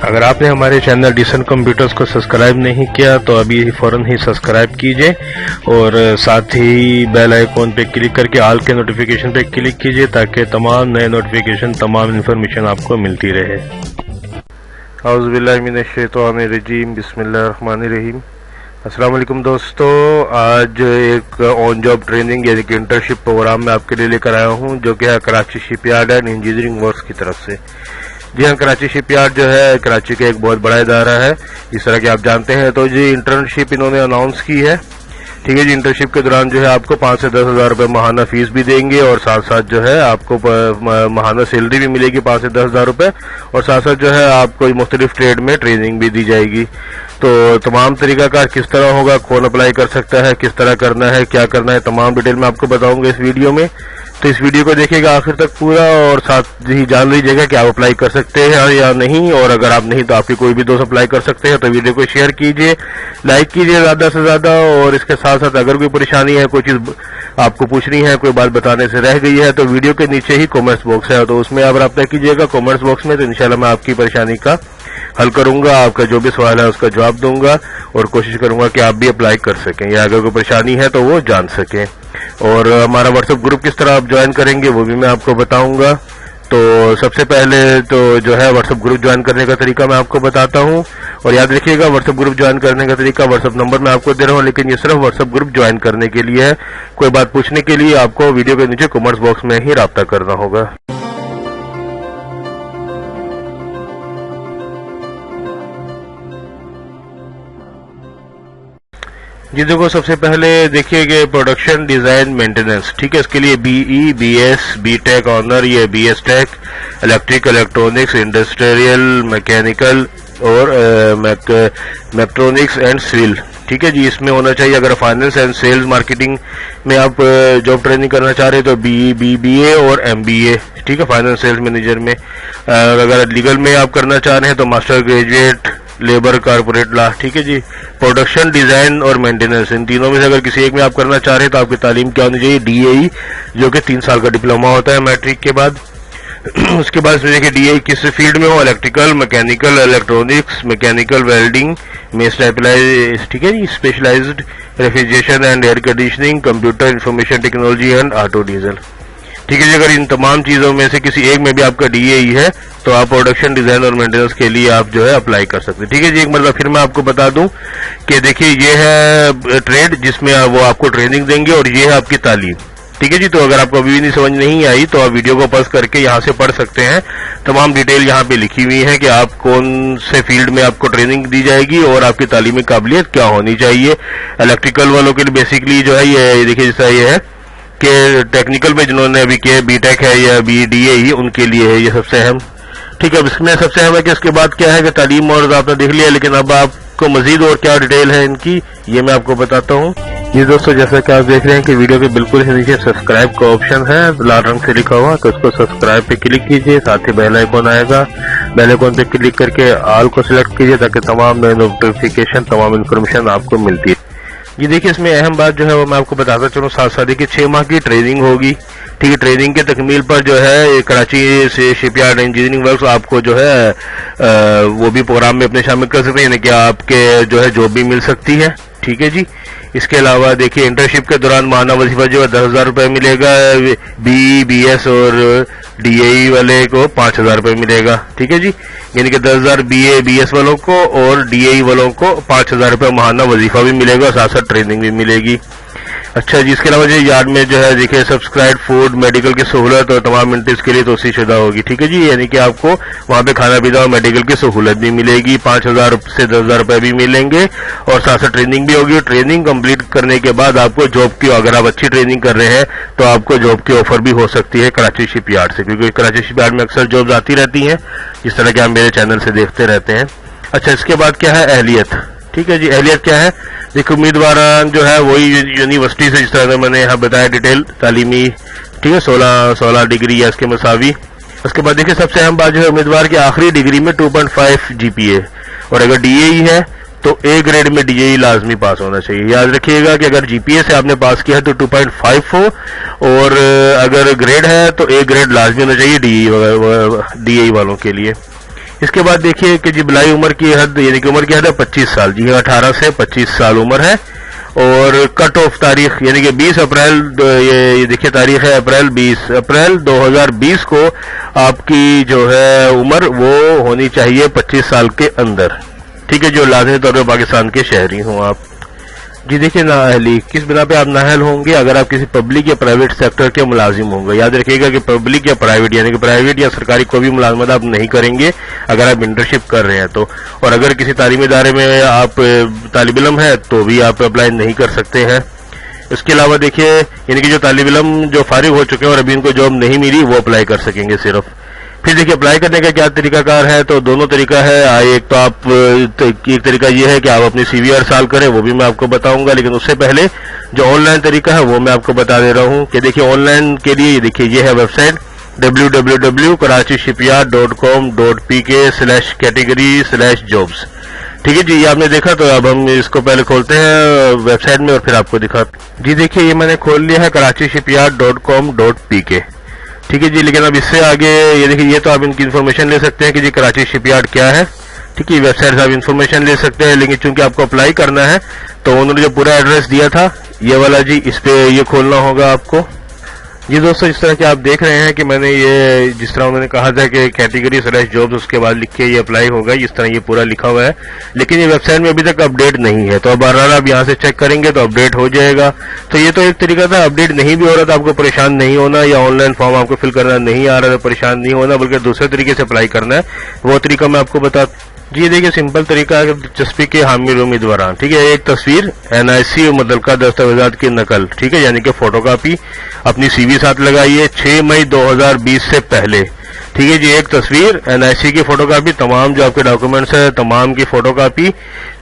اگر آپ نے ہمارے چینل ڈیسنٹ کمپیوٹرز کو سبسکرائب نہیں کیا تو ابھی فوراً ہی سبسکرائب کیجئے اور ساتھ ہی بیل آئیکن پہ کلک کر کے آل کے نوٹیفیکیشن پہ کلک کیجئے تاکہ تمام نئے نوٹیفیکیشن تمام انفارمیشن آپ کو ملتی رہے۔ اعوذ باللہ من الشیطان الرجیم، بسم اللہ الرحمن الرحیم۔ السلام علیکم دوستو، آج ایک آن جاب ٹریننگ یعنی کہ انٹرنشپ پروگرام میں آپ کے لیے لے کر آیا ہوں جو کہ ہے Karachi shipyard and engineering works کی طرف سے۔ جی ہاں، کراچی شپ یارڈ جو ہے کراچی کا ایک بہت بڑا ادارہ ہے، جس طرح کہ آپ جانتے ہیں۔ تو جی انٹرنشپ انہوں نے اناؤنس کی ہے، ٹھیک ہے جی۔ انٹرنشپ کے دوران جو ہے آپ کو 5 سے 10 ہزار روپے ماہانہ فیس بھی دیں گے اور ساتھ ساتھ جو ہے آپ کو ماہانہ سیلری بھی ملے گی 5 سے 10 ہزار روپے، اور ساتھ ساتھ جو ہے آپ کو مختلف ٹریڈ میں ٹریننگ بھی دی جائے گی۔ تو تمام طریقہ کار کس طرح ہوگا، کون اپلائی کر سکتا ہے، کس طرح کرنا ہے، کیا کرنا ہے، تمام ڈیٹیل میں آپ کو بتاؤں گا اس ویڈیو میں۔ تو اس ویڈیو کو دیکھیے گا آخر تک پورا، اور ساتھ ہی جان لیجیے گا کہ آپ اپلائی کر سکتے ہیں یا نہیں، اور اگر آپ نہیں تو آپ کے کوئی بھی دوست اپلائی کر سکتے ہیں۔ تو ویڈیو کو شیئر کیجیے، لائک کیجیے زیادہ سے زیادہ، اور اس کے ساتھ ساتھ اگر کوئی پریشانی ہے، کوئی چیز آپ کو پوچھنی ہے، کوئی بات بتانے سے رہ گئی ہے تو ویڈیو کے نیچے ہی کامنٹس باکس ہے، تو اس میں آپ رابطہ کیجیے گا کامنٹس باکس میں، تو انشاءاللہ میں آپ کی پریشانی کا حل کروں گا، آپ کا جو بھی سوال ہے اس کا جواب دوں گا، اور کوشش کروں گا کہ آپ بھی اپلائی کر سکیں، یا اگر کوئی پریشانی ہے تو وہ جان سکیں۔ اور ہمارا واٹس ایپ گروپ کس طرح آپ جوائن کریں گے وہ بھی میں آپ کو بتاؤں گا۔ تو سب سے پہلے تو جو ہے واٹس ایپ گروپ جوائن کرنے کا طریقہ میں آپ کو بتاتا ہوں، اور یاد رکھیے گا واٹس ایپ گروپ جوائن کرنے کا طریقہ واٹس ایپ نمبر میں آپ کو دے رہا ہوں، لیکن یہ صرف واٹس ایپ گروپ جوائن کرنے کے لیے ہے۔ کوئی بات پوچھنے کے لیے آپ کو ویڈیو کے نیچے کامنٹس باکس میں ہی رابطہ کرنا ہوگا۔ جی دیکھو، سب سے پہلے دیکھیے کہ پروڈکشن ڈیزائن مینٹیننس، ٹھیک ہے، اس کے لیے B E, B S, B tech honour, یہ B S tech, electric, electronics, industrial, mechanical اور میکٹرونکس اینڈ سول، ٹھیک ہے جی۔ اس میں ہونا چاہیے، اگر فائنانس اینڈ سیلز مارکیٹنگ میں آپ جاب ٹریننگ کرنا چاہ رہے ہیں تو بی اے اور ایم بی اے، ٹھیک ہے، فائنانس سیلز مینیجر میں۔ اگر لیگل میں آپ کرنا چاہ رہے ہیں تو master graduate labour corporate law, ٹھیک ہے جی۔ پروڈکشن ڈیزائن اور مینٹیننس، ان تینوں میں سے اگر کسی ایک میں آپ کرنا چاہ رہے ہیں تو آپ کی تعلیم کیا ہونی چاہیے؟ ڈی اے ای، جو کہ 3 سال کا ڈپلوما ہوتا ہے میٹرک کے بعد۔ اس کے بعد دیکھیے ڈی اے ای کس فیلڈ میں ہو، electrical, mechanical, electronics, mechanical welding میں ٹھیک ہے جی، specialised refrigeration and air conditioning, computer information technology and auto diesel, ٹھیک ہے جی۔ اگر ان تمام چیزوں میں سے کسی ایک میں بھی آپ کا ڈی اے ای ہے تو آپ پروڈکشن ڈیزائن اور مینٹیننس کے لیے آپ جو ہے اپلائی کر سکتے ہیں، ٹھیک ہے جی۔ ایک مرتبہ پھر میں آپ کو بتا دوں کہ دیکھیے یہ ہے ٹریڈ جس میں وہ آپ کو ٹریننگ دیں گے، اور یہ ہے آپ کی تعلیم، ٹھیک ہے جی۔ تو اگر آپ کو ابھی بھی نہیں سمجھ نہیں آئی تو آپ ویڈیو کو پاز کر کے یہاں سے پڑھ سکتے ہیں، تمام ڈیٹیل یہاں پہ لکھی ہوئی ہے کہ آپ کون سے فیلڈ میں آپ کو ٹریننگ دی جائے گی اور آپ کی تعلیمی قابلیت کیا ہونی چاہیے۔ الیکٹریکل والوں کے لیے بیسکلی جو ہے یہ دیکھیے جیسا یہ ہے کہ ٹیکنیکل میں جنہوں نے ابھی کیا بی ٹیک ہے یا بی ڈی اے ہی، ان کے لیے ہے یہ سب سے اہم، ٹھیک ہے۔ اب اس میں سب سے اہم ہے کہ اس کے بعد کیا ہے کہ تعلیم اور آپ نے دیکھ لیا، لیکن اب آپ کو مزید اور کیا ڈیٹیل ہے ان کی یہ میں آپ کو بتاتا ہوں۔ یہ دوستو جیسا کہ آپ دیکھ رہے ہیں کہ ویڈیو کے بالکل نیچے سبسکرائب کا آپشن ہے لال رنگ سے لکھا ہوا، تو اس کو سبسکرائب پہ کلک کیجئے، ساتھ ہی بیل آئیکن آئے گا، بیل آئیکن پہ کلک کر کے آل کو سلیکٹ کیجئے تاکہ تمام نئے نوٹیفیکیشن، تمام انفارمیشن آپ کو ملتی ہے۔ یہ دیکھیں اس میں اہم بات جو ہے وہ میں آپ کو بتاتا چلوں، ساتھ ساتھ کہ 6 ماہ کی ٹریننگ ہوگی، ٹھیک ہے۔ ٹریننگ کے تکمیل پر جو ہے کراچی سے شپ یارڈ انجینئرنگ ورکس آپ کو جو ہے وہ بھی پروگرام میں اپنے شامل کر سکتے ہیں، یعنی کہ آپ کے جو ہے جاب بھی مل سکتی ہے، ٹھیک ہے جی۔ اس کے علاوہ دیکھیے انٹرنشپ کے دوران ماہانہ وظیفہ جو ہے 10,000 روپے ملے گا، بی ایس اور ڈی اے ای والے کو 5,000 روپے ملے گا، ٹھیک ہے جی۔ یعنی کہ 10,000 بی ایس والوں کو اور ڈی اے ای والوں کو 5,000 روپے ماہانہ وظیفہ بھی ملے گا، اور ساتھ ساتھ ٹریننگ بھی ملے گی۔ اچھا جی، اس کے علاوہ یارڈ میں جو ہے دیکھیے سبسکرائب فوڈ، میڈیکل کی سہولت اور تمام انٹرنس کے لیے توسیع شدہ ہوگی، ٹھیک ہے جی۔ یعنی کہ آپ کو وہاں پہ کھانا پینا اور میڈیکل کی سہولت بھی ملے گی، 5,000 سے 10,000 روپے بھی ملیں گے، اور ساتھ ساتھ ٹریننگ بھی ہوگی۔ ٹریننگ کمپلیٹ کرنے کے بعد آپ کو جاب کی، اگر آپ اچھی ٹریننگ کر رہے ہیں تو آپ کو جاب کی آفر بھی ہو سکتی ہے کراچی شپ یارڈ سے، کیونکہ کراچی شپ یارڈ میں اکثر جابز آتی رہتی ہیں، جس طرح کہ آپ میرے چینل سے دیکھتے رہتے ہیں۔ اچھا، اس کے بعد کیا ہے؟ اہلیت، ٹھیک ہے جی۔ اہلیت کیا ہے؟ دیکھو امیدواران جو ہے وہی یونیورسٹی سے، جس طرح میں نے یہاں بتایا ڈیٹیل تعلیمی، ٹھیک ہے، 16 ڈگری یا اس کے مساوی۔ اس کے بعد دیکھیں سب سے اہم بات جو ہے امیدوار کی آخری ڈگری میں 2.5 جی پی اے، اور اگر ڈی اے ای ہے تو اے گریڈ میں ڈی اے ای لازمی پاس ہونا چاہیے۔ یاد رکھیے گا کہ اگر جی پی اے سے آپ نے پاس کیا ہے تو 2.5 ہو، اور اگر گریڈ ہے تو اے گریڈ لازمی ہونا چاہیے ڈی اے ای والوں کے لیے۔ اس کے بعد دیکھیے کہ جی بلائی عمر کی حد یعنی کہ عمر کی حد ہے 25 سال، جی 18 سے 25 سال عمر ہے، اور کٹ آف تاریخ یعنی کہ 20 اپریل یہ دیکھیے تاریخ ہے اپریل 20 اپریل 2020 کو آپ کی جو ہے عمر وہ ہونی چاہیے 25 سال کے اندر، ٹھیک ہے، جو لازمی طور پہ پاکستان کے شہری ہوں آپ۔ جی دیکھیے نااہلی کس بنا پہ آپ نااہل ہوں گے؟ اگر آپ کسی پبلک یا پرائیویٹ سیکٹر کے ملازم ہوں گے، یاد رکھیے گا کہ پبلک یا پرائیویٹ یعنی کہ پرائیویٹ یا سرکاری کوئی بھی ملازمت آپ نہیں کریں گے اگر آپ انٹرنشپ کر رہے ہیں تو، اور اگر کسی تعلیمی ادارے میں آپ طالب علم ہیں تو بھی آپ اپلائی نہیں کر سکتے ہیں۔ اس کے علاوہ دیکھیے یعنی کہ جو طالب علم جو فارغ ہو چکے ہیں اور ابھی ان کو جاب نہیں ملی وہ اپلائی کر سکیں گے صرف۔ پھر دیکھیے اپلائی کرنے کا کیا طریقہ کار ہے، تو دونوں طریقہ ہے، ایک تو آپ ایک طریقہ یہ ہے کہ آپ اپنی سی وی ارسال کریں، وہ بھی میں آپ کو بتاؤں گا، لیکن اس سے پہلے جو آن لائن طریقہ ہے وہ میں آپ کو بتا دے رہا ہوں کہ دیکھیے آن لائن کے لیے دیکھیے یہ ہے ویب سائٹ www.karachishipyard.com.pk/category/jobs، ٹھیک ہے جی، یہ آپ نے دیکھا تو اب ہم اس کو پہلے کھولتے ہیں ویب سائٹ میں اور پھر آپ کو دکھاتے ہیں۔ جی دیکھیے یہ میں نے کھول لیا ہے karachishipyard.com.pk، ٹھیک ہے جی، لیکن اب اس سے آگے یہ دیکھیے یہ تو آپ ان کی انفارمیشن لے سکتے ہیں کہ جی کراچی شپ یارڈ کیا ہے، ٹھیک ہے، ویب سائٹ سے آپ انفارمیشن لے سکتے ہیں، لیکن چونکہ آپ کو اپلائی کرنا ہے تو انہوں نے جو پورا ایڈریس دیا تھا یہ والا جی اس پہ یہ کھولنا ہوگا آپ کو۔ جی دوستو اس طرح کہ آپ دیکھ رہے ہیں کہ میں نے یہ جس طرح انہوں نے کہا تھا کہ category/jobs اس کے بعد لکھ کے یہ اپلائی ہوگا، اس طرح یہ پورا لکھا ہوا ہے، لیکن یہ ویب سائٹ میں ابھی تک اپڈیٹ نہیں ہے، تو اب بہرحال آپ یہاں سے چیک کریں گے تو اپڈیٹ ہو جائے گا۔ تو یہ تو ایک طریقہ تھا، اپڈیٹ نہیں بھی ہو رہا تھا آپ کو پریشان نہیں ہونا، یا آن لائن فارم آپ کو فل کرنا نہیں آ رہا تھا پریشان نہیں ہونا، بلکہ دوسرے طریقے سے اپلائی کرنا ہے، وہ طریقہ میں آپ کو بتا۔ جی دیکھیے سمپل طریقہ ہے دلچسپی کے حامل امیدواران، ٹھیک ہے، ایک تصویر NIC اور متعلقہ دستاویزات کی نقل، ٹھیک ہے، یعنی کہ فوٹو کاپی اپنی سی وی ساتھ لگائیے 6 مئی 2020 سے پہلے، ٹھیک ہے جی، ایک تصویر NIC کی فوٹو کاپی، تمام جو آپ کے ڈاکومنٹس ہیں تمام کی فوٹو کاپی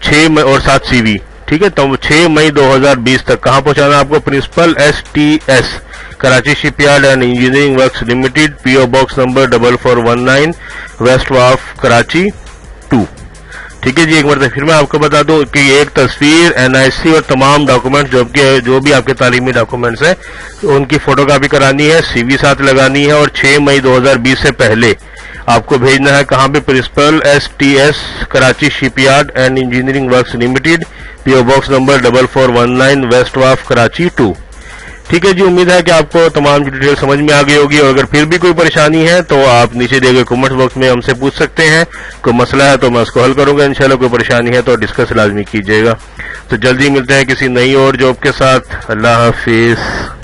6 مئی اور ساتھ سی وی، ٹھیک ہے، تو 6 مئی 2020 تک کہاں پہنچانا آپ کو؟ Principal STS Karachi shipyard and engineering works limited, PO box number 4419 west wharf Karachi 2، ٹھیک ہے جی۔ ایک مرتبہ پھر میں آپ کو بتا دوں کہ ایک تصویر NIC اور تمام ڈاکومنٹ جو بھی آپ کے تعلیمی ڈاکومنٹس ہیں ان کی فوٹو کاپی کرانی ہے، سی وی ساتھ لگانی ہے، اور 6 مئی 2020 سے پہلے آپ کو بھیجنا ہے کہاں پہ؟ Principal STS Karachi shipyard and engineering works limited, PO box number 4419 west wharf Karachi 2، ٹھیک ہے جی۔ امید ہے کہ آپ کو تمام ڈیٹیل سمجھ میں آ گئی ہوگی، اور اگر پھر بھی کوئی پریشانی ہے تو آپ نیچے دیے گئے کمنٹ باکس میں ہم سے پوچھ سکتے ہیں، کوئی مسئلہ ہے تو میں اس کو حل کروں گا انشاءاللہ، کوئی پریشانی ہے تو ڈسکس لازمی کیجیے گا۔ تو جلدی ملتے ہیں کسی نئی اور جاب کے ساتھ، اللہ حافظ۔